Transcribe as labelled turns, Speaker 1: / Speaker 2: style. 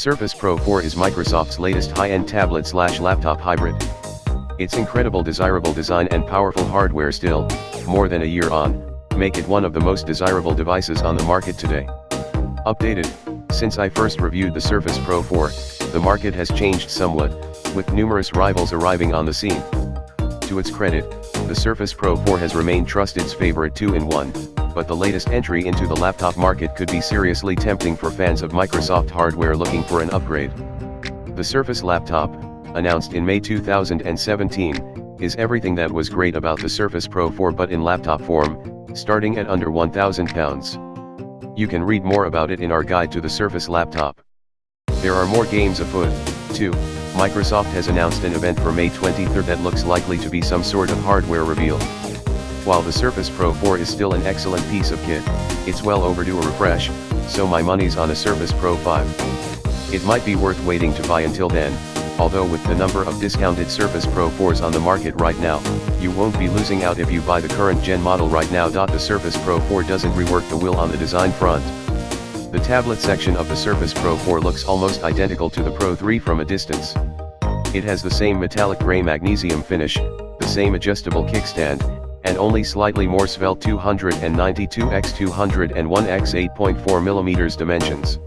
Speaker 1: Surface Pro 4 is Microsoft's latest high-end tablet/laptop hybrid. Its incredible desirable design and powerful hardware still, more than a year on, make it one of the most desirable devices on the market today. Updated: since I first reviewed the Surface Pro 4, the market has changed somewhat, with numerous rivals arriving on the scene. To its credit, the Surface Pro 4 has remained trusted's favorite 2-in-1, but the latest entry into the laptop market could be seriously tempting for fans of Microsoft hardware looking for an upgrade. The Surface laptop, announced in May 2017, is everything that was great about the Surface Pro 4 but in laptop form, starting at under £1,000. You can read more about it in our guide to the Surface laptop. There are more games afoot, too. Microsoft has announced an event for May 23rd that looks likely to be some sort of hardware reveal. While the Surface Pro 4 is still an excellent piece of kit, it's well overdue a refresh, so my money's on a Surface Pro 5. It might be worth waiting to buy until then, although with the number of discounted Surface Pro 4s on the market right now, you won't be losing out if you buy the current gen model right now. The Surface Pro 4 doesn't rework the wheel on the design front. The tablet section of the Surface Pro 4 looks almost identical to the Pro 3 from a distance. It has the same metallic gray magnesium finish, the same adjustable kickstand, and only slightly more svelte 292 x 201 x 8.4 mm dimensions.